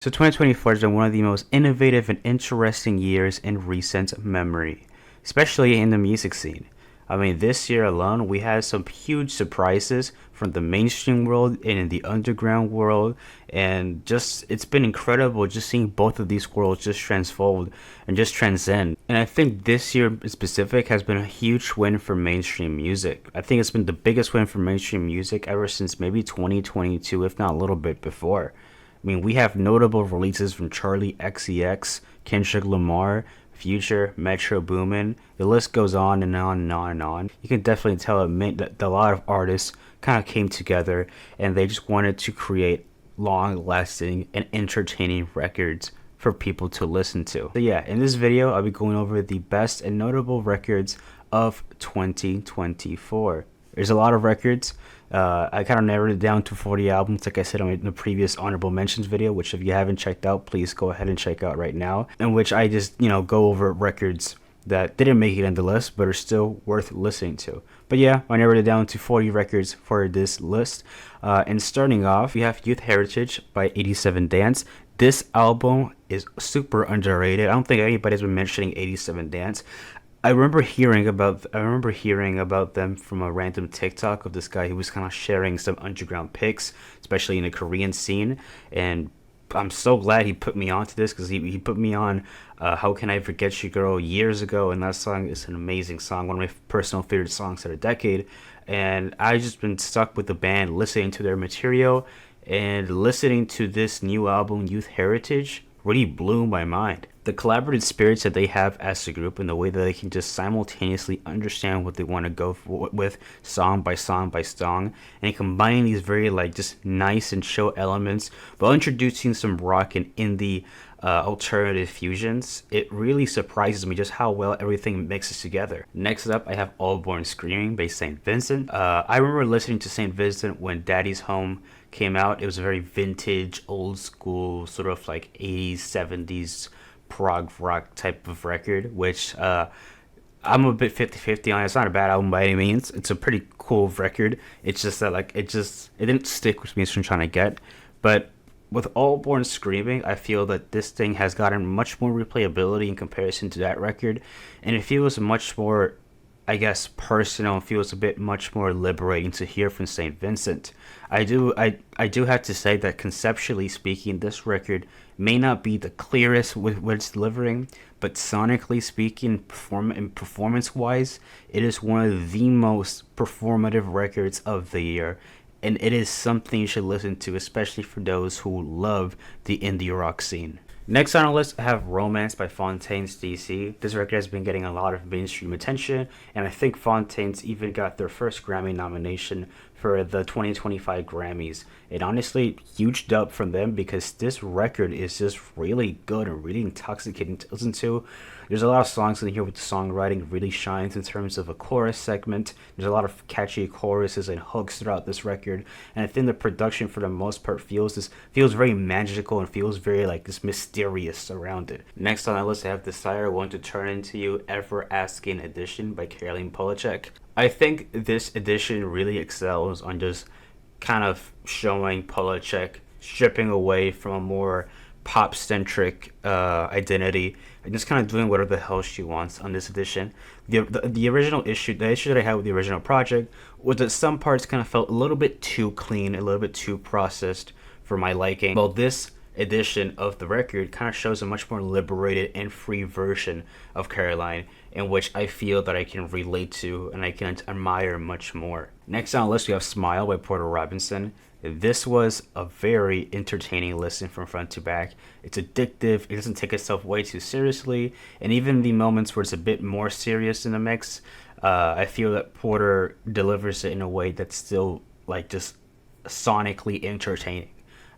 So 2024 has been one of the most innovative and interesting years in recent memory, especially in the music scene. I mean, this year alone, we had some huge surprises from the mainstream world and in the underground world, and just it's been incredible just seeing both of these worlds just transfold and just transcend. And I think this year in specific has been a huge win for mainstream music. I think it's been the biggest win for mainstream music ever since maybe 2022, if not a little bit before. I mean, we have notable releases from Charli XCX, Kendrick Lamar, Future, Metro Boomin. The list goes on and on and on and on. You can definitely tell it meant that a lot of artists kind of came together and they just wanted to create long-lasting and entertaining records for people to listen to. So yeah, in this video, I'll be going over the best and notable records of 2024. There's a lot of records. I kind of narrowed it down to 40 albums, like I said in the previous honorable mentions video, which if you haven't checked out, please go ahead and check out right now, in which I just, go over records that didn't make it in the list, but are still worth listening to. But yeah, I narrowed it down to 40 records for this list. And starting off, we have Youth Heritage by 87 Dance. This album is super underrated. I don't think anybody's been mentioning 87 Dance. I remember hearing about them from a random TikTok of this guy who was kind of sharing some underground pics, especially in the Korean scene, and I'm so glad he put me onto this because he put me on How Can I Forget You Girl years ago, and that song is an amazing song, one of my personal favorite songs of the decade, and I just been stuck with the band, listening to their material, and listening to this new album, Youth Heritage, really blew my mind. The collaborative spirits that they have as a group and the way that they can just simultaneously understand what they want to go with song by song by song, and combining these very just nice and chill elements while introducing some rock and indie alternative fusions. It really surprises me just how well everything mixes together. Next up, I have All Born Screaming by St. Vincent. I remember listening to St. Vincent when Daddy's Home came out. It was a very vintage, old school, sort of 80s, 70s prog rock type of record, which I'm a bit 50-50 on. It's not a bad album by any means. It's a pretty cool record. It's just that it didn't stick with me as I'm trying to get. But with All Born Screaming, I feel that this thing has gotten much more replayability in comparison to that record, and it feels much more, I guess, personal, and feels a bit much more liberating to hear from St. Vincent. I do have to say that conceptually speaking, this record may not be the clearest with what it's delivering, but sonically speaking, performance-wise, it is one of the most performative records of the year, and it is something you should listen to, especially for those who love the indie rock scene. Next on our list, I have Romance by Fontaines DC. This record has been getting a lot of mainstream attention, and I think Fontaines even got their first Grammy nomination for the 2025 Grammys. And honestly, huge dub from them because this record is just really good and really intoxicating to listen to. There's a lot of songs in here with the songwriting really shines in terms of a chorus segment. There's a lot of catchy choruses and hooks throughout this record, and I think the production for the most part feels very magical and feels very this mysterious around it. Next on our list, I have Desire Want to Turn Into You Ever Asking Edition by Caroline Polachek. I think this edition really excels on just kind of showing Polachek stripping away from a more pop-centric identity and just kind of doing whatever the hell she wants on this edition. The original issue, the issue that I had with the original project was that some parts kind of felt a little bit too clean, a little bit too processed for my liking. Well, this edition of the record kind of shows a much more liberated and free version of Caroline, in which I feel that I can relate to and I can admire much more. Next on the list, we have Smile by Porter Robinson. This was a very entertaining listen from front to back. It's addictive, it doesn't take itself way too seriously, and even the moments where it's a bit more serious in the mix, I feel that Porter delivers it in a way that's still just sonically entertaining.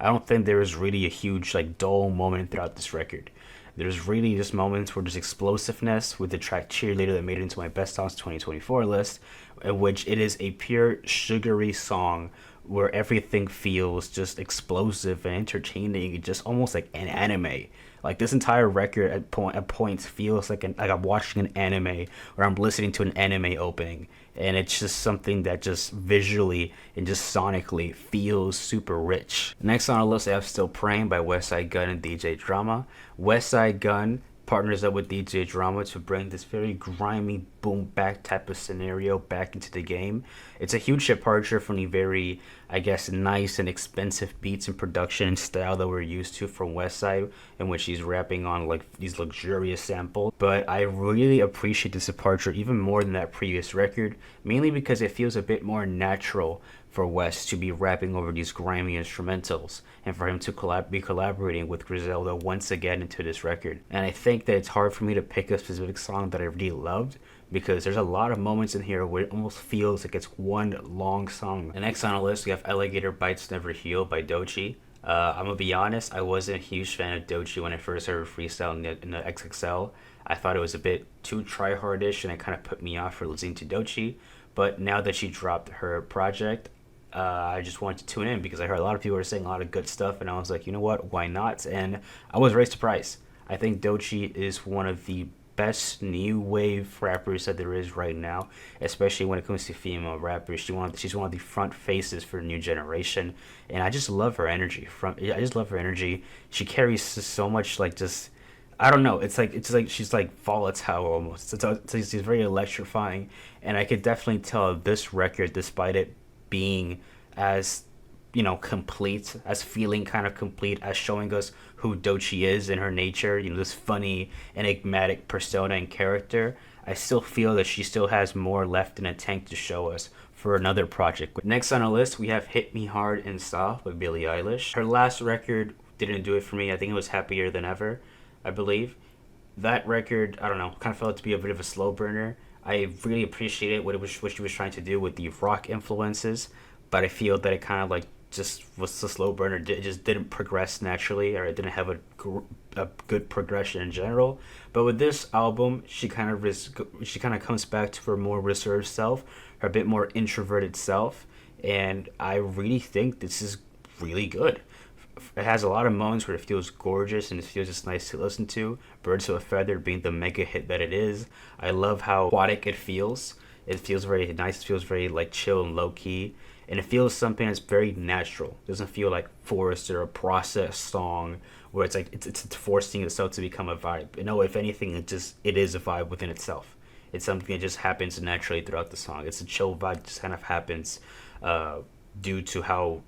I don't think there is really a huge dull moment throughout this record. There's really just moments where there's explosiveness with the track Cheerleader that made it into my Best Songs 2024 list, in which it is a pure sugary song where everything feels just explosive and entertaining, just almost like an anime. Like this entire record at points feels like I'm watching an anime or I'm listening to an anime opening, and it's just something that just visually and just sonically feels super rich. Next on our list, I have "Still Praying" by Westside Gunn and DJ Drama. Westside Gunn partners up with DJ Drama to bring this very grimy boom back type of scenario back into the game. It's a huge departure from the very, I guess, nice and expensive beats and production and style that we're used to from Westside, in which he's rapping on like these luxurious samples. But I really appreciate this departure even more than that previous record, mainly because it feels a bit more natural for West to be rapping over these grimy instrumentals and for him to be collaborating with Griselda once again into this record. And I think that it's hard for me to pick a specific song that I really loved, because there's a lot of moments in here where it almost feels like it's one long song. And next on the list, we have "Alligator Bites Never Heal" by Doechii. I'm gonna be honest, I wasn't a huge fan of Doechii when I first heard her freestyle in the XXL. I thought it was a bit too try-hardish, and it kind of put me off for listening to Doechii. But now that she dropped her project, I just wanted to tune in because I heard a lot of people were saying a lot of good stuff, and I was like, you know what, why not? And I was very surprised. I think Doechii is one of the best new wave rappers that there is right now, especially when it comes to female rappers. She's one of the front faces for the new generation, and I just love her energy. I just love her energy. She carries so much, like, just, I don't know. It's like she's like volatile almost. It's very electrifying, and I could definitely tell this record, despite it being as, you know, complete, as feeling kind of complete, as showing us who Doechii is in her nature, you know, this funny, enigmatic persona and character, I still feel that she still has more left in the tank to show us for another project. Next on our list, we have "Hit Me Hard and Soft" by Billie Eilish. Her last record didn't do it for me. I think it was "Happier Than Ever," I believe. That record, I don't know, kind of felt to be a bit of a slow burner. I really appreciated what she was trying to do with the rock influences, but I feel that it kind of like just was a slow burner. It just didn't progress naturally, or it didn't have a good progression in general. But with this album, she kind of comes back to her more reserved self, her a bit more introverted self, and I really think this is really good. It has a lot of moments where it feels gorgeous and it feels just nice to listen to. "Birds of a Feather" being the mega hit that it is. I love how aquatic it feels. It feels very nice. It feels very like chill and low key, and it feels something that's very natural. It doesn't feel like forced or a processed song where it's like it's forcing itself to become a vibe. You know, if anything, it is a vibe within itself. It's something that just happens naturally throughout the song. It's a chill vibe that just kind of happens due to how,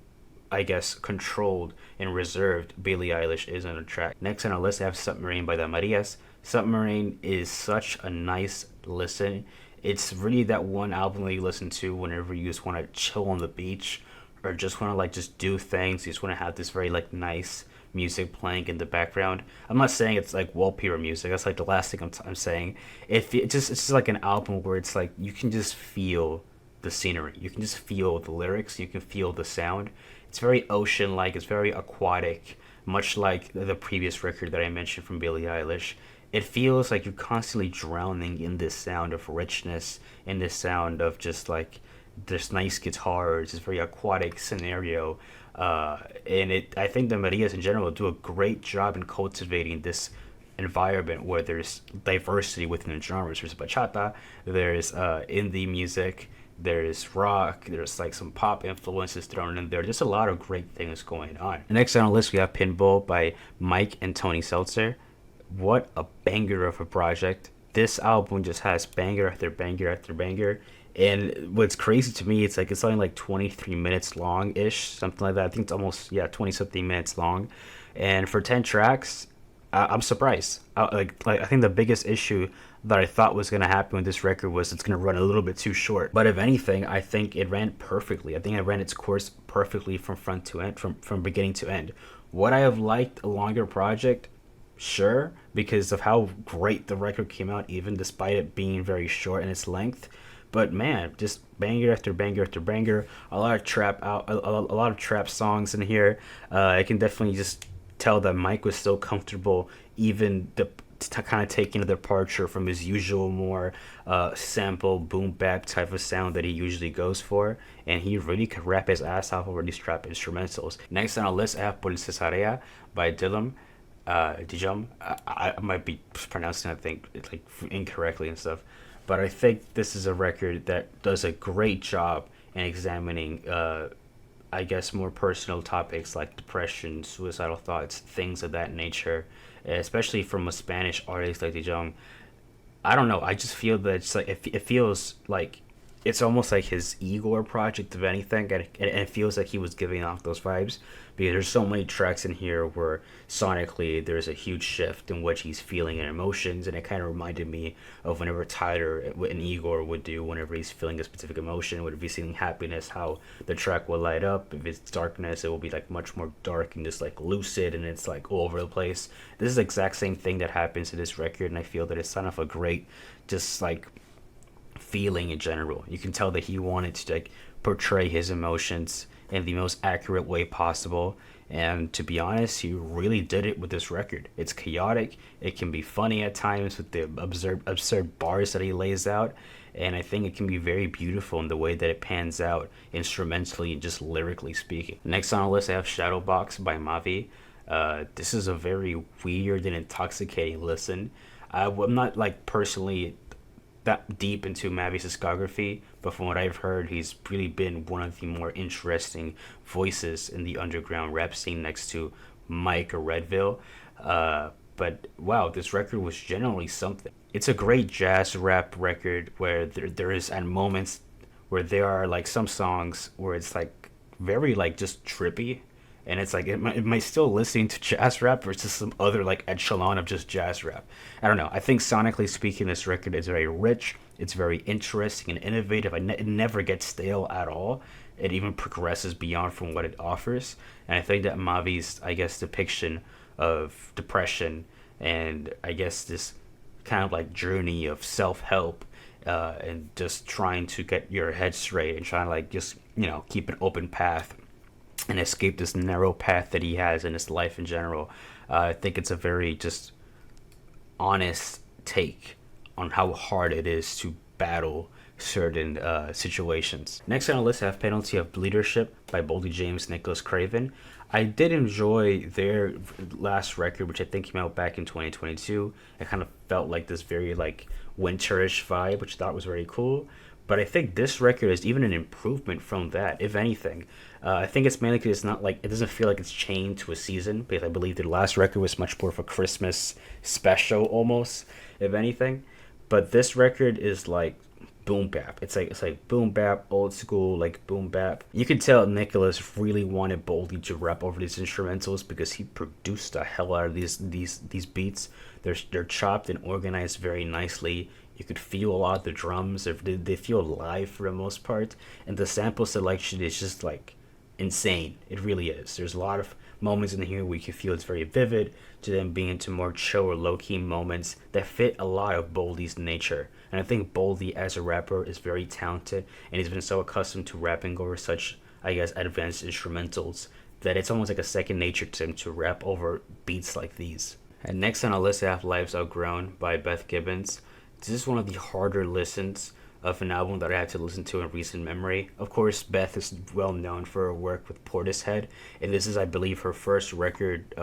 I guess, controlled and reserved Billie Eilish is on the track. Next on our list, I have "Submarine" by the Marias. "Submarine" is such a nice listen. It's really that one album that you listen to whenever you just want to chill on the beach, or just want to like just do things. You just want to have this very like nice music playing in the background. I'm not saying it's like wallpaper music. That's like the last thing I'm saying. It's just like an album where it's like you can just feel the scenery. You can just feel the lyrics. You can feel the sound. It's very ocean-like. It's very aquatic, much like the previous record that I mentioned from Billie Eilish. It feels like you're constantly drowning in this sound of richness, in this sound of just like this nice guitars, this very aquatic scenario. I think the Marias in general do a great job in cultivating this environment where there's diversity within the genres. There's bachata, there's indie music, there's rock, there's like some pop influences thrown in there. Just a lot of great things going on. The next on the list, we have "Pinball" by Mike and Tony Seltzer. What a banger of a project. This album just has banger after banger after banger. And what's crazy to me, it's only like 23 minutes long-ish, something like that. I think it's almost 20-something minutes long. And for 10 tracks, I'm surprised. I think the biggest issue that I thought was going to happen with this record was it's going to run a little bit too short. But if anything, I think it ran perfectly. I think it ran its course perfectly from front to end, from beginning to end. Would I have liked a longer project? Sure, because of how great the record came out, even despite it being very short in its length. But man, just banger after banger after banger. A lot of a lot of trap songs in here. I can definitely just tell that Mike was so comfortable even kind of taking a departure from his usual more sample boom bap type of sound that he usually goes for, and he really could rap his ass off over these trap instrumentals. Next on our list, I have Por Cesarea by Dijam. I might be pronouncing that thing like incorrectly and stuff, but I think this is a record that does a great job in examining I guess more personal topics like depression, suicidal thoughts, things of that nature, especially from a Spanish artist like Dijam. I don't know. I just feel that it's like it feels like it's almost like his Igor project, if anything, and it feels like he was giving off those vibes because there's so many tracks in here where sonically there's a huge shift in what he's feeling and emotions, and it kind of reminded me of whenever Tyler and Igor would do whenever he's feeling a specific emotion. Would be seeing happiness, how the track will light up. If it's darkness, it will be like much more dark and just like lucid, and it's like all over the place. This is the exact same thing that happens to this record, and I feel that it's kind of a great, just like feeling in general. You can tell that he wanted to like portray his emotions in the most accurate way possible, and to be honest, he really did it with this record. It's chaotic, it can be funny at times with the absurd bars that he lays out, and I think it can be very beautiful in the way that it pans out instrumentally and just lyrically speaking. Next on the list, I have Shadowbox by Mavi. This is a very weird and intoxicating listen. I'm not like personally that deep into Mavi's discography, but from what I've heard, he's really been one of the more interesting voices in the underground rap scene next to Mike or Redville. But wow, this record was generally something. It's a great jazz rap record where there is at moments where there are like some songs where it's like very like just trippy, and it's like am I still listening to jazz rap or is this some other like echelon of just jazz rap? I don't know. I think sonically speaking, this record is very rich. It's very interesting and innovative. It never gets stale at all. It even progresses beyond from what it offers. And I think that Mavi's, I guess, depiction of depression and I guess this kind of like journey of self-help and just trying to get your head straight and trying to like just, keep an open path and escape this narrow path that he has in his life in general. I think it's a very just honest take on how hard it is to battle certain situations. Next on the list, I have Penalty of Leadership by Boldy James, Nicholas Craven. I did enjoy their last record, which I think came out back in 2022. It kind of felt like this very like winterish vibe, which I thought was very cool. But I think this record is even an improvement from that, if anything. I think it's mainly because it's not like, it doesn't feel like it's chained to a season, because I believe the last record was much more of a Christmas special almost, if anything. But this record is like boom bap. It's like boom bap, old school like boom bap. You can tell Nicholas really wanted Boldy to rap over these instrumentals because he produced the hell out of these beats. They're chopped and organized very nicely. You could feel a lot of the drums. They feel live for the most part, and the sample selection is just like insane. It really is. There's a lot of moments in here where you can feel it's very vivid, to then being into more chill or low-key moments that fit a lot of Boldy's nature. And I think Boldy as a rapper is very talented, and he's been so accustomed to rapping over such, I guess, advanced instrumentals that it's almost like a second nature to him to rap over beats like these. And next on our list, I have Lives Outgrown by Beth Gibbons. This is one of the harder listens of an album that I had to listen to in recent memory. Of course, Beth is well known for her work with Portishead, and this is, I believe, her first record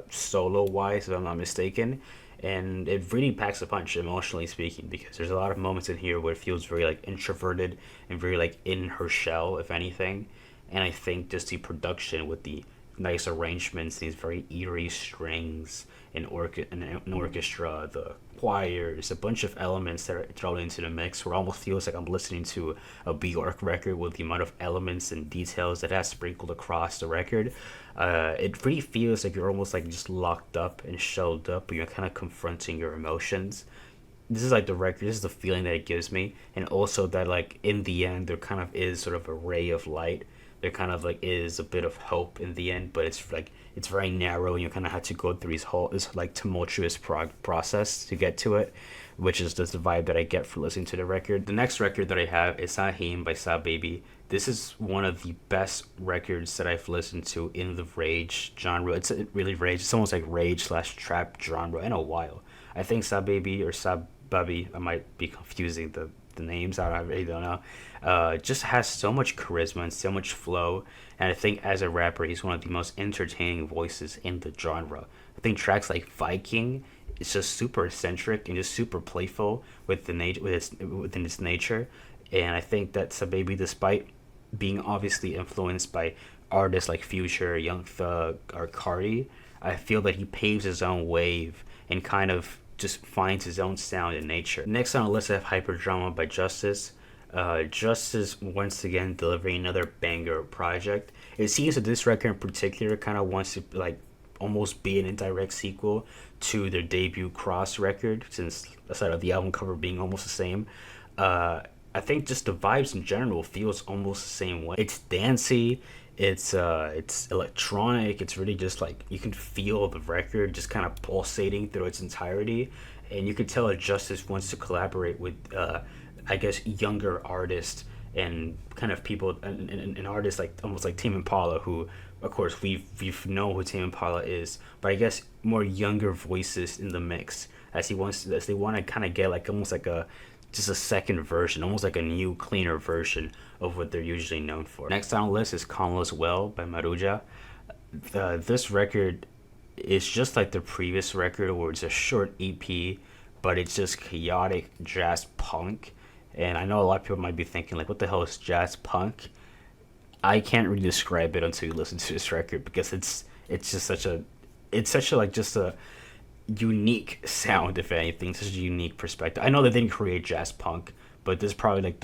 solo-wise, if I'm not mistaken. And it really packs a punch, emotionally speaking, because there's a lot of moments in here where it feels very like introverted and very like in her shell, if anything. And I think just the production with the nice arrangements, these very eerie strings, an orchestra, the choirs, a bunch of elements that are thrown into the mix where it almost feels like I'm listening to a Bjork record with the amount of elements and details that has sprinkled across the record. It really feels like you're almost like just locked up and shelled up, but you're kind of confronting your emotions. This is like the record, this is the feeling that it gives me, and also that like in the end there kind of is sort of a ray of light. There kind of like is a bit of hope in the end, but it's like it's very narrow, and you kind of have to go through this like tumultuous process to get to it, which is just the vibe that I get for listening to the record. The next record that I have is Sahim by Sa Baby. this is one of the best records that I've listened to in the rage genre. It's really rage. It's almost like rage slash trap genre in a while. I think Sab Baby or Sab Babi, I might be confusing the names. I really don't know. Just has so much charisma and so much flow. And I think as a rapper, he's one of the most entertaining voices in the genre. I think tracks like Viking, it's just super eccentric and just super playful with the within its nature. And I think that Sab Baby, despite being obviously influenced by artists like Future, Young Thug, or Cardi, I feel that he paves his own wave and kind of just finds his own sound in nature. Next on the list, I have Hyperdrama by Justice. Justice once again delivering another banger project. It seems that this record in particular kind of wants to like almost be an indirect sequel to their debut Cross record, since aside of the album cover being almost the same. I think just the vibes in general feels almost the same way. It's dancey, it's electronic. It's really just like you can feel the record just kind of pulsating through its entirety, and you can tell that Justice wants to collaborate with, I guess, younger artists and kind of people and artists like almost like Tame Impala, who of course we've known who Tame Impala is, but I guess more younger voices in the mix as they want to kind of get like almost like a just a second version, almost like a new, cleaner version of what they're usually known for. Next on the list is Conless Well by Maruja. This record is just like the previous record, where it's a short EP, but it's just chaotic jazz punk. And I know a lot of people might be thinking, like, what the hell is jazz punk? I can't really describe it until you listen to this record, because it's just such a like just a unique sound, if anything, such a unique perspective. I know they didn't create jazz punk, but this is probably like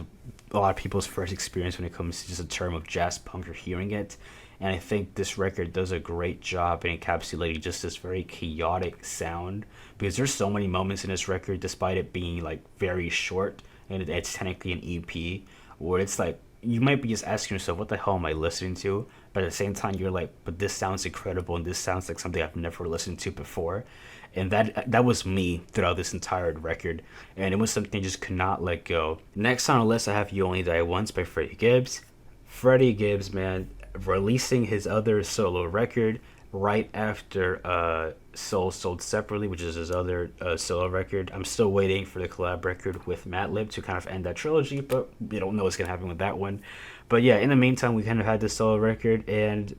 a lot of people's first experience when it comes to just a term of jazz punk or hearing it. And I think this record does a great job in encapsulating just this very chaotic sound, because there's so many moments in this record, despite it being like very short and it's technically an EP, where it's like you might be just asking yourself, what the hell am I listening to? But at the same time, you're like, but this sounds incredible, and this sounds like something I've never listened to before. And that was me throughout this entire record, and it was something I just could not let go. Next on the list, I have You Only Die Once by Freddie Gibbs. Freddie Gibbs, man, releasing his other solo record right after Soul Sold Separately, which is his other solo record. I'm still waiting for the collab record with Madlib to kind of end that trilogy, but we don't know what's going to happen with that one. But yeah, in the meantime, we kind of had this solo record, and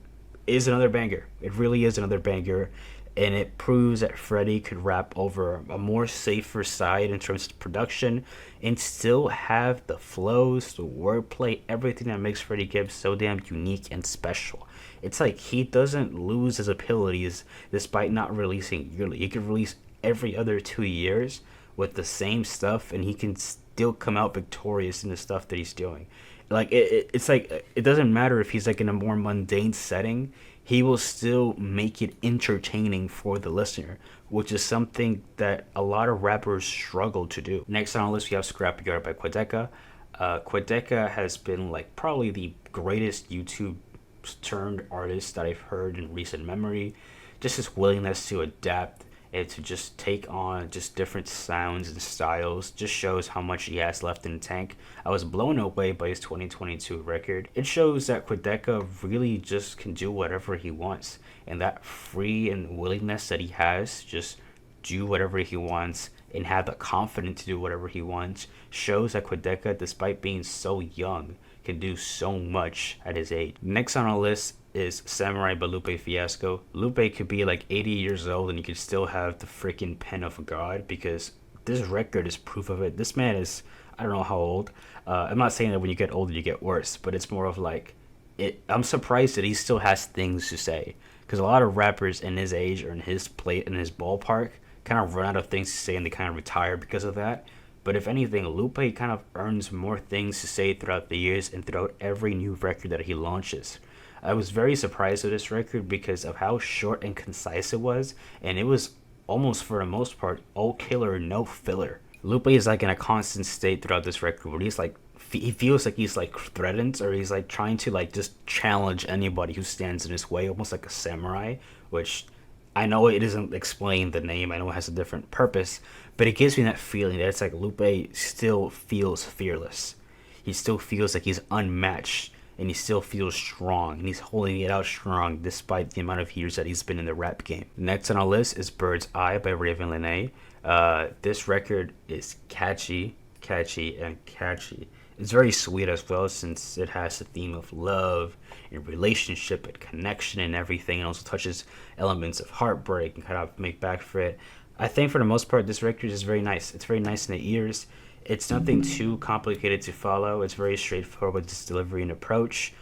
it is another banger. It really is another banger. And it proves that Freddie could rap over a more safer side in terms of production and still have the flows, the wordplay, everything that makes Freddie Gibbs so damn unique and special. It's like he doesn't lose his abilities despite not releasing yearly. He could release every other 2 years with the same stuff, and he can still come out victorious in the stuff that he's doing. Like it's like it doesn't matter if he's like in a more mundane setting, he will still make it entertaining for the listener, which is something that a lot of rappers struggle to do. Next on our list, we have Scrapyard by Quadeca. Quadeca has been like probably the greatest YouTube turned artist that I've heard in recent memory. Just his willingness to adapt and to just take on just different sounds and styles just shows how much he has left in the tank. I was blown away by his 2022 record. It shows that Quadeca really just can do whatever he wants, and that free and willingness that he has just do whatever he wants and have the confidence to do whatever he wants shows that Quadeca, despite being so young, can do so much at his age. Next on our list is Samurai by Lupe Fiasco. Lupe could be like 80 years old and you could still have the freaking pen of God, because this record is proof of it. This man is, I don't know how old. I'm not saying that when you get older you get worse, but it's more of like, I'm surprised that he still has things to say, because a lot of rappers in his age or in his ballpark kind of run out of things to say and they kind of retire because of that. But if anything, Lupe kind of earns more things to say throughout the years and throughout every new record that he launches. I was very surprised with this record because of how short and concise it was, and it was almost, for the most part, all killer, no filler. Lupe is like in a constant state throughout this record where he's like, he feels like he's like threatened, or he's like trying to like just challenge anybody who stands in his way, almost like a samurai, which I know it isn't explained the name, I know it has a different purpose, but it gives me that feeling that it's like Lupe still feels fearless. He still feels like he's unmatched and he still feels strong, and he's holding it out strong despite the amount of years that he's been in the rap game. Next on our list is Bird's Eye by Ravyn Leane. This record is catchy. It's very sweet as well, since it has the theme of love and relationship and connection and everything. It also touches elements of heartbreak and kind of make back for it. I think for the most part, this record is very nice. It's very nice in the ears. It's nothing too complicated to follow. It's very straightforward with its delivery and approach.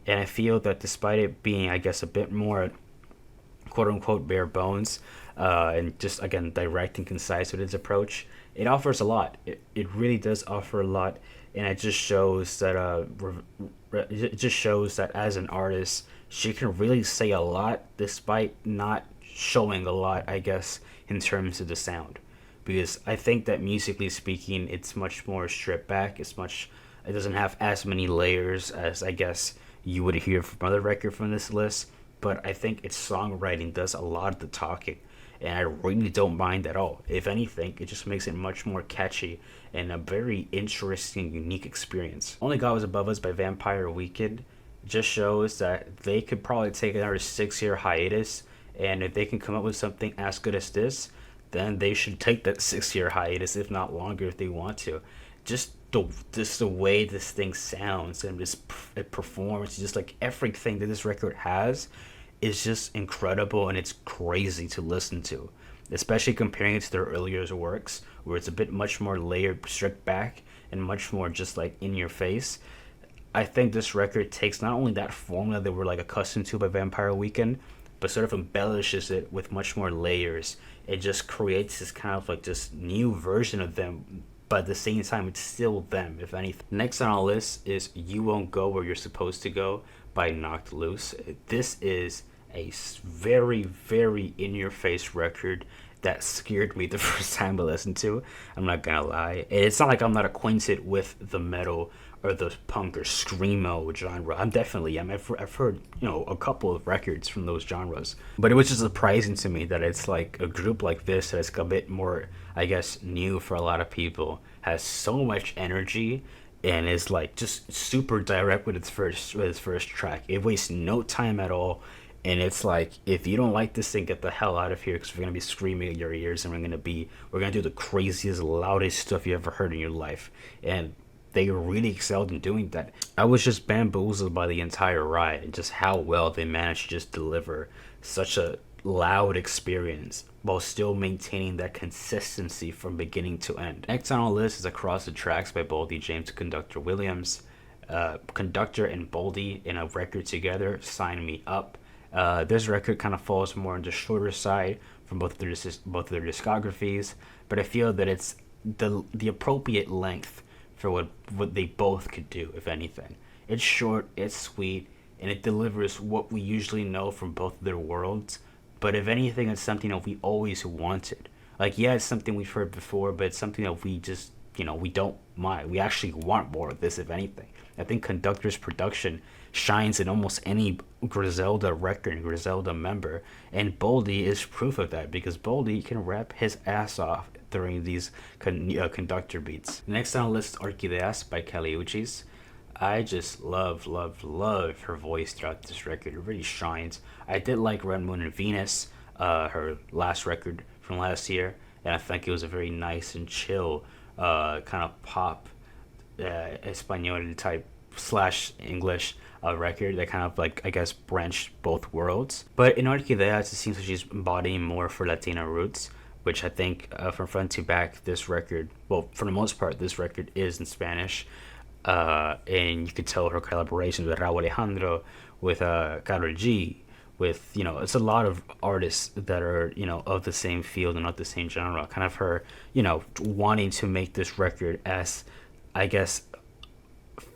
And I feel that despite it being, I guess, a bit more quote-unquote bare bones, and just, again, direct and concise with its approach, it offers a lot. It really does offer a lot, and it just shows that as an artist, she can really say a lot despite not showing a lot, I guess, in terms of the sound. Because I think that musically speaking, it's much more stripped back. It doesn't have as many layers as, I guess, you would hear from other record from this list. But I think its songwriting does a lot of the talking, and I really don't mind at all. If anything, it just makes it much more catchy and a very interesting, unique experience. Only God Was Above Us by Vampire Weekend just shows that they could probably take another 6-year hiatus, and if they can come up with something as good as this, then they should take that 6-year hiatus, if not longer, if they want to. Just the way this thing sounds and it performs, just like everything that this record has is just incredible, and it's crazy to listen to, especially comparing it to their earlier works, where it's a bit much more layered, stripped back, and much more just like in your face. I think this record takes not only that formula that we're like accustomed to by Vampire Weekend, but sort of embellishes it with much more layers. It just creates this kind of like this new version of them, but at the same time, it's still them, if anything. Next on our list is You Won't Go Where You're Supposed to Go by Knocked Loose. This is a very, very in-your-face record that scared me the first time I listened to. I'm not gonna lie. It's not like I'm not acquainted with the metal or the punk or screamo genre. I'm definitely am. I've heard, a couple of records from those genres. But it was just surprising to me that it's like a group like this that's a bit more, I guess, new for a lot of people, has so much energy and is like just super direct with its first track. It wastes no time at all. And it's like, if you don't like this thing, get the hell out of here, because we're going to be screaming in your ears, and we're going to do the craziest, loudest stuff you ever heard in your life. And they really excelled in doing that. I was just bamboozled by the entire ride and just how well they managed to just deliver such a loud experience while still maintaining that consistency from beginning to end. Next on our list is Across the Tracks by Boldy, James, Conductor, Williams. Conductor and Boldy in a record together, Sign Me Up. This record kind of falls more on the shorter side from both of their discographies, but I feel that it's the appropriate length for what they both could do, if anything. It's short, it's sweet, and it delivers what we usually know from both of their worlds, but if anything, it's something that we always wanted. Like, yeah, it's something we've heard before, but it's something that we just, we don't mind. We actually want more of this, if anything. I think Conductor's production shines in almost any Griselda record and Griselda member, and Boldy is proof of that, because Boldy can rap his ass off during these Conductor beats. Next on the list is ORQUIDEAS by Uchis. I just love her voice throughout this record. It really shines. I did like Red Moon and Venus, her last record from last year, and I think it was a very nice and chill kind of pop Espanol type / English record that kind of like, I guess, branched both worlds. But in ORQUIDEAS, it seems like she's embodying more for Latina roots, which I think from front to back, this record, well, for the most part, this record is in Spanish. And you could tell her collaborations with Raúl Alejandro, with Karol G, with, it's a lot of artists that are, of the same field and of the same genre. Kind of her, wanting to make this record as, I guess,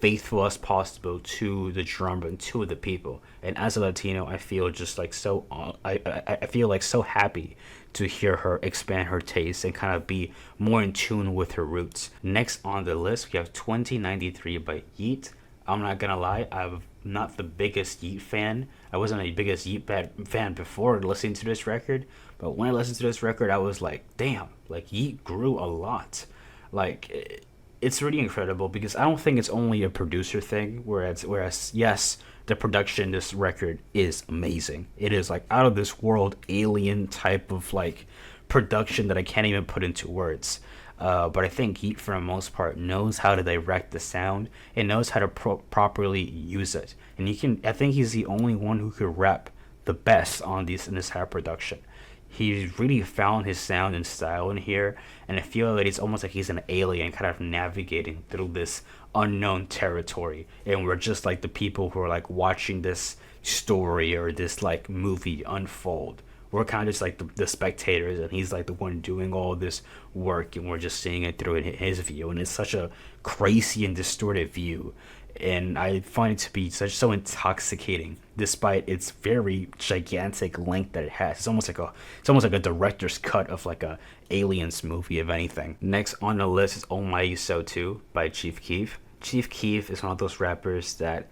faithful as possible to the genre and to the people. And as a Latino, I feel just like so, I feel like so happy to hear her expand her taste and kind of be more in tune with her roots. Next on the list, we have 2093 by Yeat. I'm not gonna lie, I'm not the biggest Yeat fan. I wasn't a biggest Yeat fan before listening to this record, but when I listened to this record, I was like, damn, like Yeat grew a lot. Like, it's really incredible because I don't think it's only a producer thing. Whereas yes, the production in this record is amazing. It is like out of this world, alien type of like production that I can't even put into words. But I think he, for the most part, knows how to direct the sound and knows how to properly use it. And you can, I think he's the only one who could rap the best on these in this type of production. He's really found his sound and style in here, and I feel that it's almost like he's an alien kind of navigating through this unknown territory, and we're just like the people who are like watching this story or this like movie unfold. We're kind of just like the spectators, and he's like the one doing all this work, and we're just seeing it through his view, and it's such a crazy and distorted view, and I find it to be so intoxicating, despite its very gigantic length that it has. It's almost like a director's cut of like a Aliens movie, if anything. Next on the list is "Oh My You So Too" by Chief Keef. Chief Keef is one of those rappers that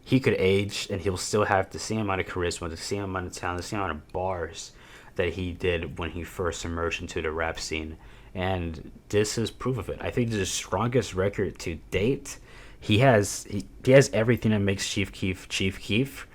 he could age and he'll still have the same amount of charisma, the same amount of talent, the same amount of bars that he did when he first emerged into the rap scene. And this is proof of it. I think this is the strongest record to date. He has everything that makes Chief Keef Chief Keef.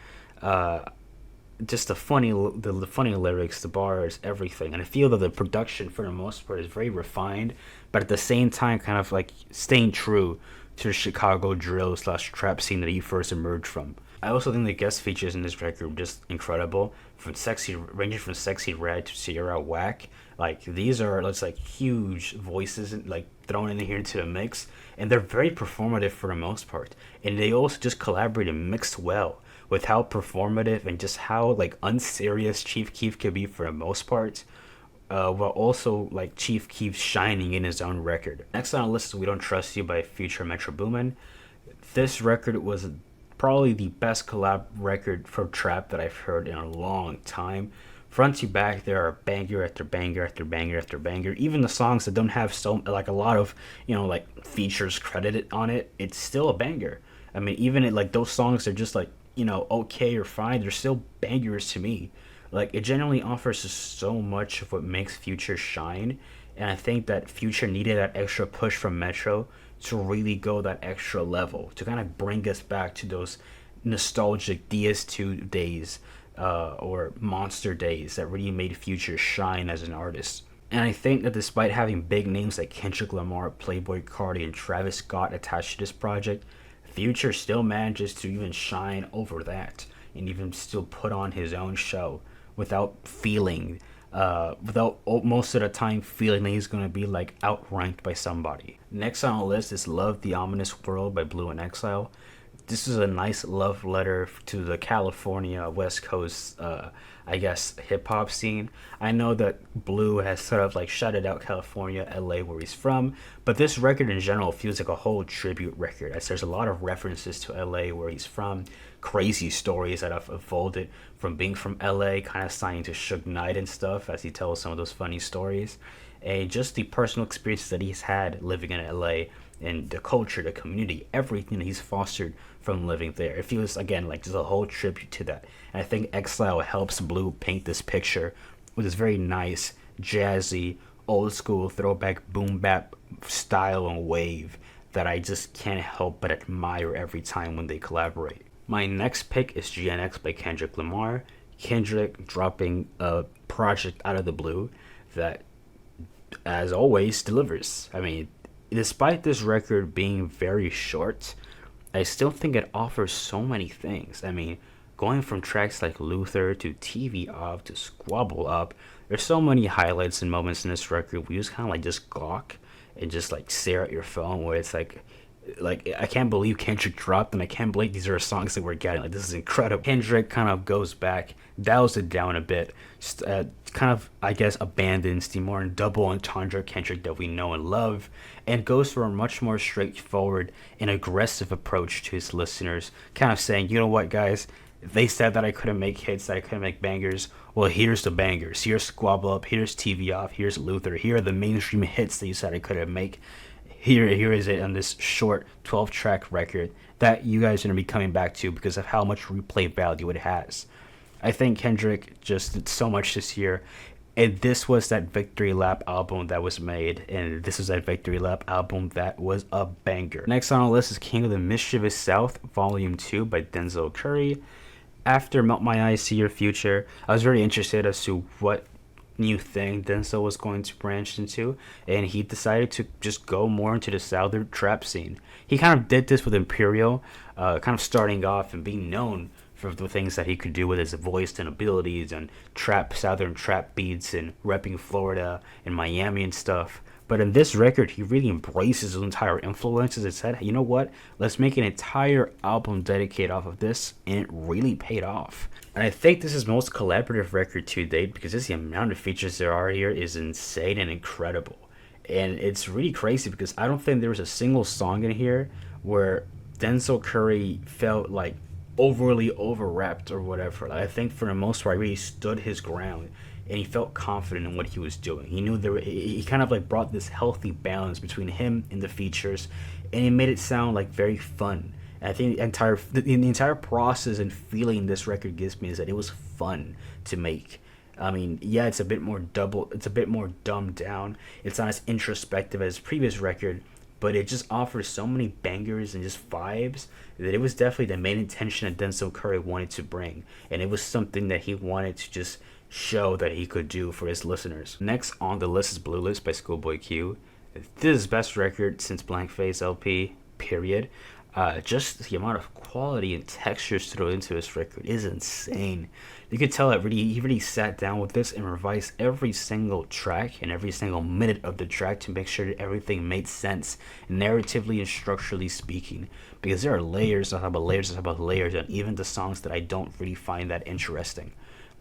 Just the funny lyrics, the bars, everything. And I feel that the production for the most part is very refined, but at the same time kind of like staying true to the Chicago drill slash trap scene that he first emerged from. I also think the guest features in this record are just incredible. Ranging from Sexy Red to Sierra Whack. Like these are just like huge voices like thrown in here into the mix, and they're very performative for the most part. And they also just collaborate and mix well with how performative and just how like unserious Chief Keef can be for the most part. While also like Chief Keef shining in his own record. Next on the list is "We Don't Trust You" by Future Metro Boomin. This record was probably the best collab record for trap that I've heard in a long time. Front to back, there are banger after banger after banger after banger. Even the songs that don't have so like a lot of like features credited on it, it's still a banger. I mean, even like those songs are just like okay or fine, they're still bangers to me. Like it generally offers so much of what makes Future shine, and I think that Future needed that extra push from Metro to really go that extra level to kind of bring us back to those nostalgic DS2 days or Monster days that really made Future shine as an artist. And I think that despite having big names like Kendrick Lamar, Playboi Carti, and Travis Scott attached to this project, Future still manages to even shine over that and even still put on his own show without most of the time feeling that he's going to be like outranked by somebody. Next on the list is "Love the Ominous World" by Blue and Exile. This is a nice love letter to the California West Coast, hip hop scene. I know that Blue has sort of like shouted out California, LA, where he's from, but this record in general feels like a whole tribute record, as there's a lot of references to LA, where he's from, crazy stories that have unfolded from being from LA, kind of signing to Suge Knight and stuff, as he tells some of those funny stories, and just the personal experiences that he's had living in LA, and the culture, the community, everything that he's fostered from living there. It feels, again, like just a whole tribute to that. And I think Exile helps Blue paint this picture with this very nice, jazzy, old school, throwback, boom bap style and wave that I just can't help but admire every time when they collaborate. My next pick is GNX by Kendrick Lamar. Kendrick dropping a project out of the blue that, as always, delivers. I mean, despite this record being very short, I still think it offers so many things. I mean, going from tracks like Luther to TV Off to Squabble Up, there's so many highlights and moments in this record where you just kind of like just gawk and just like stare at your phone, where it's like I can't believe Kendrick dropped, and I can't believe these are songs that we're getting. Like, this is incredible. Kendrick kind of goes back, dials it down a bit, kind of, I guess, abandons the more double entendre Kendrick that we know and love, and goes for a much more straightforward and aggressive approach to his listeners, kind of saying, you know what, guys, they said that I couldn't make hits, that I couldn't make bangers. Well, here's the bangers. Here's Squabble Up, here's TV Off, here's Luther. Here are the mainstream hits that you said I couldn't make. Here is it on this short 12-track record that you guys are going to be coming back to because of how much replay value it has. I think Kendrick just did so much this year. And this was that victory lap album that was made, and this was that victory lap album that was a banger. Next on the list is King of the Mischievous South Volume 2 by Denzel Curry. After Melt My Eyes, See Your Future, I was very interested as to what new thing Denzel was going to branch into, and he decided to just go more into the southern trap scene. He kind of did this with Imperial, kind of starting off and being known for the things that he could do with his voice and abilities and southern trap beats and repping Florida and Miami and stuff. But in this record, he really embraces his entire influences and said, you know what, let's make an entire album dedicated off of this, and it really paid off. And I think this is the most collaborative record to date, because just the amount of features there are here is insane and incredible. And it's really crazy because I don't think there was a single song in here where Denzel Curry felt like overly overwrapped or whatever. I think for the most part, he really stood his ground and he felt confident in what he was doing. He knew he kind of like brought this healthy balance between him and the features, and it made it sound like very fun. And I think the entire process and feeling this record gives me is that it was fun to make. I mean, yeah, it's a bit more dumbed down. It's not as introspective as his previous record, but it just offers so many bangers and just vibes that it was definitely the main intention that Denzel Curry wanted to bring, and it was something that he wanted to just show that he could do for his listeners. Next on the list is Blue Lips by ScHoolboy Q. This is his best record since Blank Face LP, period. Just the amount of quality and textures thrown into this record is insane. You could tell that he really sat down with this and revised every single track and every single minute of the track to make sure that everything made sense, narratively and structurally speaking. Because there are layers on top of layers on top of layers, and even the songs that I don't really find that interesting.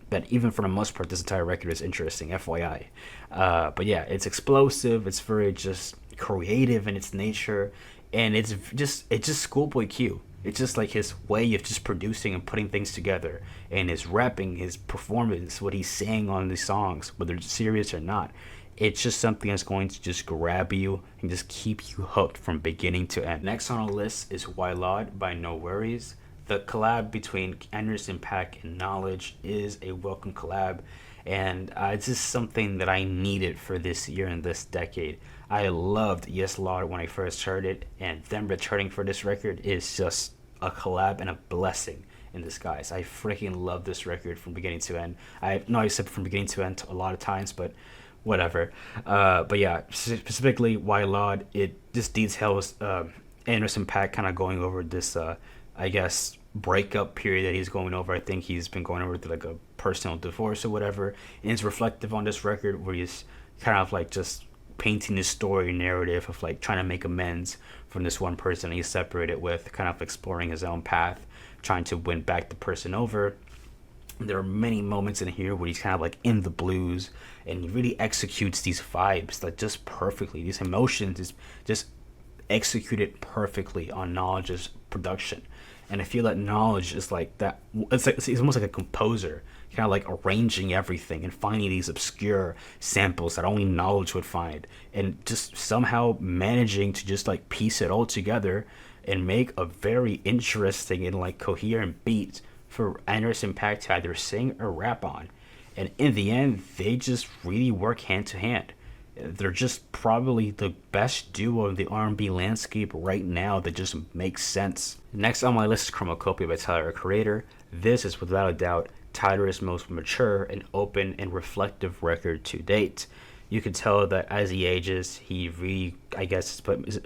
But even for the most part, this entire record is interesting, FYI. But yeah, it's explosive. It's very just creative in its nature, and it's just ScHoolboy Q. It's just like his way of just producing and putting things together, and his rapping, his performance, what he's saying on the songs, whether it's serious or not. It's just something that's going to just grab you and just keep you hooked from beginning to end. Next on our list is Wailad by NxWorries. The collab between Anderson .Paak and Knowledge is a welcome collab, and it's just something that I needed for this year and this decade. I loved Yes Lord when I first heard it, and them returning for this record is just a collab and a blessing in disguise. I freaking love this record from beginning to end. I know I said from beginning to end a lot of times, but whatever. But yeah, specifically Wailad, it just details Anderson .Paak kind of going over this I guess breakup period that he's going over. I think he's been going over like a personal divorce or whatever, and it's reflective on this record where he's kind of like just painting this story narrative of like trying to make amends from this one person he's separated with, kind of exploring his own path, trying to win back the person over. There are many moments in here where he's kind of like in the blues, and he really executes these vibes like just perfectly. These emotions is just executed perfectly on Knowledge's production. And I feel that Knowledge is like that. It's almost like a composer, kind of like arranging everything and finding these obscure samples that only Knowledge would find, and just somehow managing to just like piece it all together and make a very interesting and like coherent beat for Anderson .Paak to either sing or rap on. And in the end, they just really work hand to hand. They're just probably the best duo in the R&B landscape right now that just makes sense. Next on my list is CHROMAKOPIA by Tyler, Creator. This is without a doubt Tyler's most mature and open and reflective record to date. You can tell that as he ages, he really, I guess,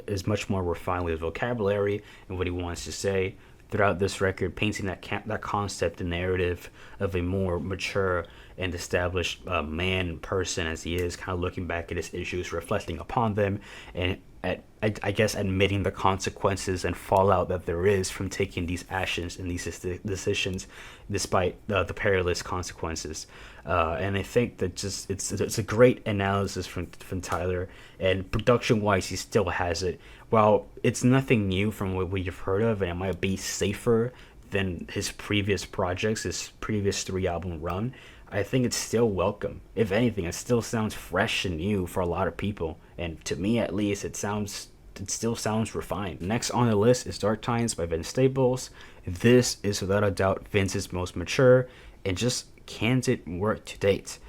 is much more refined with his vocabulary and what he wants to say throughout this record, painting that concept and narrative of a more mature and established man person as he is, kind of looking back at his issues, reflecting upon them, and I guess admitting the consequences and fallout that there is from taking these actions and these decisions despite the perilous consequences. And I think that just it's a great analysis from Tyler, and production wise he still has it. While it's nothing new from what we've heard of, and it might be safer than his previous projects, his previous 3-album run, I think it's still welcome. If anything, it still sounds fresh and new for a lot of people, and to me at least, it still sounds refined. Next on the list is Dark Times by Vince Staples. This is without a doubt Vince's most mature and just candid work to date.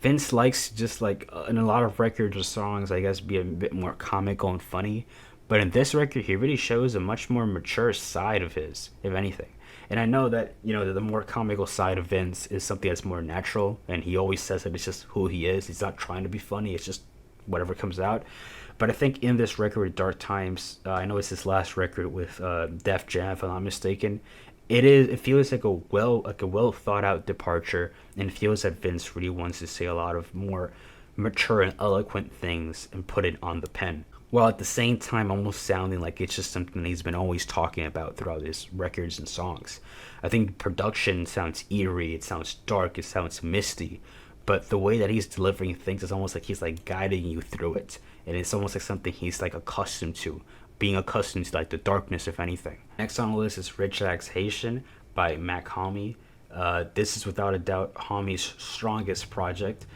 Vince likes just like in a lot of records or songs, I guess, be a bit more comical and funny. But in this record, he really shows a much more mature side of his, if anything. And I know that, the more comical side of Vince is something that's more natural, and he always says that it's just who he is. He's not trying to be funny, it's just whatever comes out. But I think in this record with Dark Times, I know it's his last record with Def Jam, if I'm not mistaken. It feels like a well thought out departure, and it feels that Vince really wants to say a lot of more mature and eloquent things and put it on the pen, while at the same time almost sounding like it's just something that he's been always talking about throughout his records and songs. I think production sounds eerie, it sounds dark, it sounds misty, but the way that he's delivering things is almost like he's like guiding you through it, and it's almost like something he's like accustomed to, being accustomed to like the darkness, if anything. Next on the list is Rich Axe Haitian by Mach-Hommy. This is without a doubt Hommy's strongest project.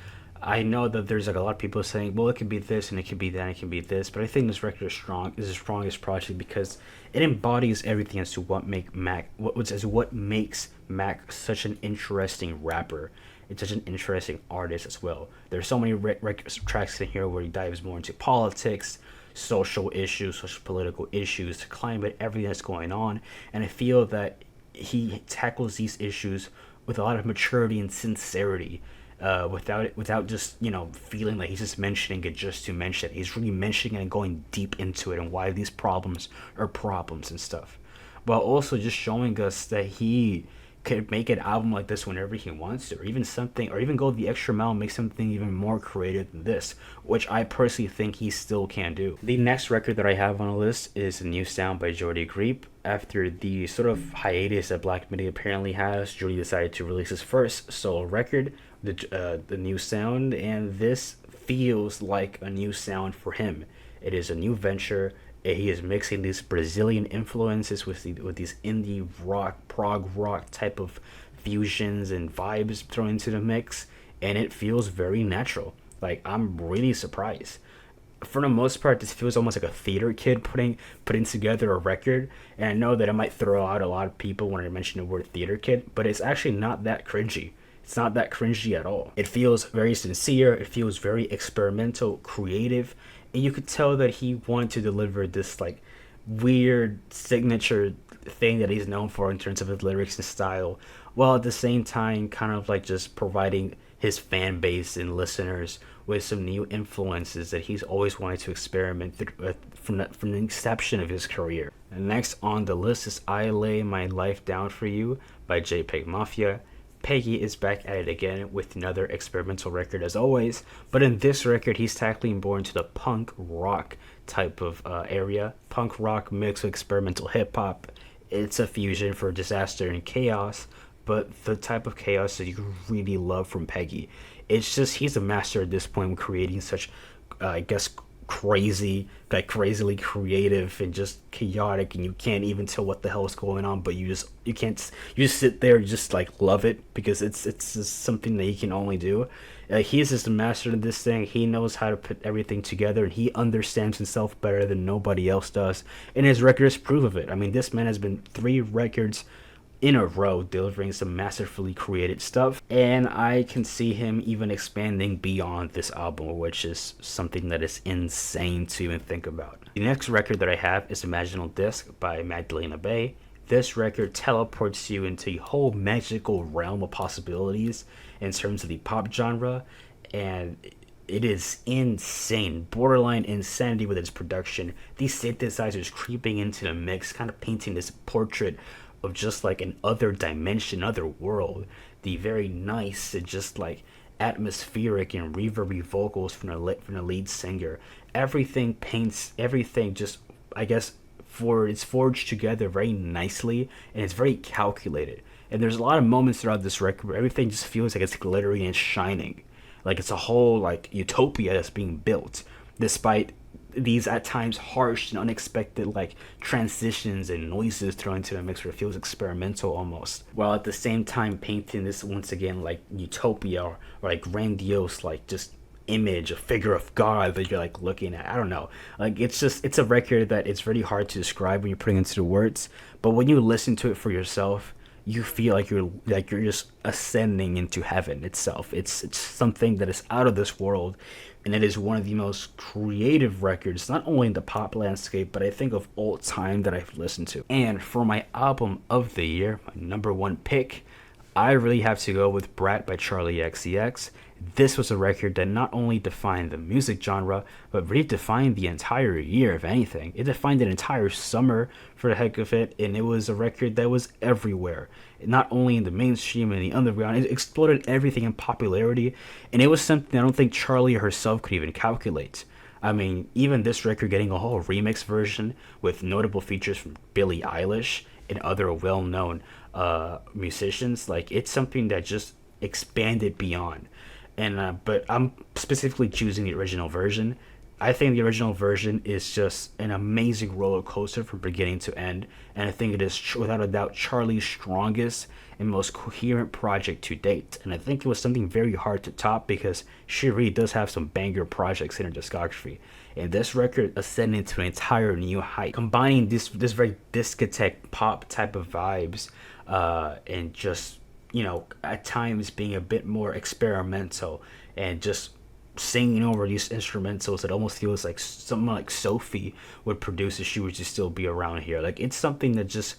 I know that there's like a lot of people saying, well, it could be this and it could be that and it could be this, but I think this record is strong. Is his strongest project because it embodies everything as to what makes Mac such an interesting rapper. It's such an interesting artist as well. There's so many tracks in here where he dives more into politics, social issues, social political issues, climate, everything that's going on, and I feel that he tackles these issues with a lot of maturity and sincerity, without just feeling like he's just mentioning it just to mention it. He's really mentioning it and going deep into it and why these problems are problems and stuff, while also just showing us that he could make an album like this whenever he wants to, or even go the extra mile and make something even more creative than this, which I personally think he still can do. The next record that I have on the list is a new sound by Geordie Greep. After the sort of hiatus that Black Midi apparently has, Geordie decided to release his first solo record, the new sound, and this feels like a new sound for him. It is a new venture. He is mixing these Brazilian influences with these indie rock, prog rock type of fusions and vibes thrown into the mix, and it feels very natural. Like, I'm really surprised. For the most part, this feels almost like a theater kid putting together a record, and I know that it might throw out a lot of people when I mention the word theater kid, but it's actually not that cringy. It's not that cringy at all. It feels very sincere, it feels very experimental, creative, and you could tell that he wanted to deliver this like weird signature thing that he's known for in terms of his lyrics and style, while at the same time kind of like just providing his fan base and listeners with some new influences that he's always wanted to experiment from the inception of his career. And next on the list is I Lay My Life Down For You by JPEGMAFIA. Peggy is back at it again with another experimental record as always, but in this record he's tackling more into the punk rock type of area. Punk rock mixed with experimental hip hop. It's a fusion for disaster and chaos, but the type of chaos that you really love from Peggy. It's just, he's a master at this point with creating such, I guess, crazily creative and just chaotic, and you can't even tell what the hell is going on, but you just sit there and just like love it because it's just something that he can only do. He's just a master of this thing. He knows how to put everything together, and he understands himself better than nobody else does, and his record is proof of it. I mean, this man has been 3 records in a row delivering some masterfully created stuff, and I can see him even expanding beyond this album, which is something that is insane to even think about. The next record that I have is Imaginal Disc by Magdalena. This record teleports you into a whole magical realm of possibilities in terms of the pop genre, and it is insane, borderline insanity with its production. These synthesizers creeping into the mix, kind of painting this portrait of just like an other dimension, other world. The very nice and just like atmospheric and reverby vocals from the lead singer. Everything just, I guess, it's forged together very nicely, and it's very calculated. And there's a lot of moments throughout this record where everything just feels like it's glittery and shining, like it's a whole like utopia that's being built, despite these at times harsh and unexpected like transitions and noises thrown into the mix where it feels experimental almost, while at the same time painting this once again like utopia or like grandiose like just image, a figure of God that you're like looking at. I don't know, like it's a record that it's really hard to describe when you're putting into the words, but when you listen to it for yourself, you feel like you're just ascending into heaven itself. It's something that is out of this world, and it is one of the most creative records, not only in the pop landscape, but I think of all time that I've listened to. And for my album of the year, my number one pick, I really have to go with BRAT by Charli XCX. This was a record that not only defined the music genre, but really defined the entire year, if anything. It defined an entire summer for the heck of it, and it was a record that was everywhere. Not only in the mainstream and the underground, it exploded everything in popularity, and it was something I don't think Charli herself could even calculate. I mean, even this record getting a whole remix version with notable features from Billie Eilish and other well-known musicians, like, it's something that just expanded beyond. And but I'm specifically choosing the original version. I think the original version is just an amazing roller coaster from beginning to end, and I think it is without a doubt Charli's strongest and most coherent project to date. And I think it was something very hard to top because she really does have some banger projects in her discography. And this record ascended to an entire new height, combining this very discotheque pop type of vibes, and just, you know, at times being a bit more experimental and just singing over these instrumentals. It almost feels like someone like Sophie would produce if she would just still be around here. Like, it's something that just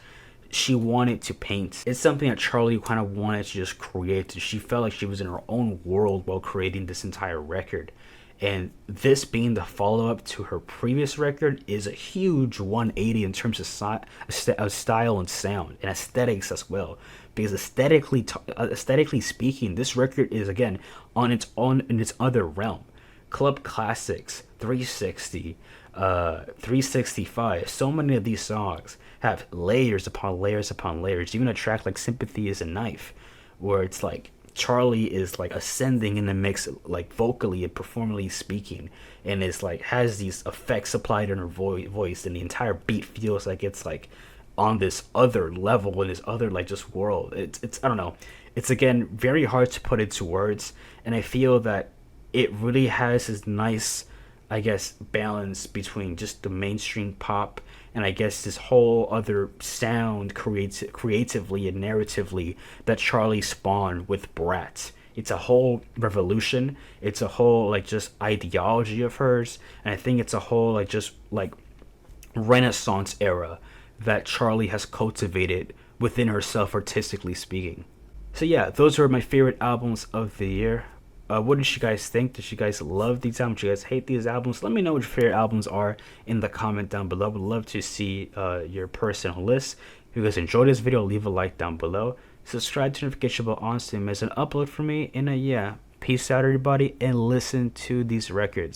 she wanted to paint. It's something that Charli kind of wanted to just create. She felt like she was in her own world while creating this entire record. And this being the follow-up to her previous record is a huge 180 in terms of style and sound and aesthetics as well. Because aesthetically speaking, this record is, again, on its own in its other realm. Club classics, 360, 365. So many of these songs have layers upon layers upon layers. Even a track like "Sympathy Is a Knife," where it's like Charli is like ascending in the mix, like vocally and performally speaking, and is like has these effects applied in her voice, and the entire beat feels like it's like on this other level, in this other like just world. It's I don't know. It's, again, very hard to put into words, and I feel that it really has this nice, I guess, balance between just the mainstream pop and I guess this whole other sound creatively and narratively that Charli spawned with BRAT. It's a whole revolution. It's a whole like just ideology of hers, and I think it's a whole like just like Renaissance era that Charli has cultivated within herself, artistically speaking. So yeah, those are my favorite albums of the year. What did you guys think? Did you guys love these albums? Did you guys hate these albums? Let me know what your favorite albums are in the comment down below. Would love to see your personal list. If you guys enjoyed this video, leave a like down below. Subscribe to the notification bell on so you miss an upload from me. And yeah, peace out everybody, and listen to these records.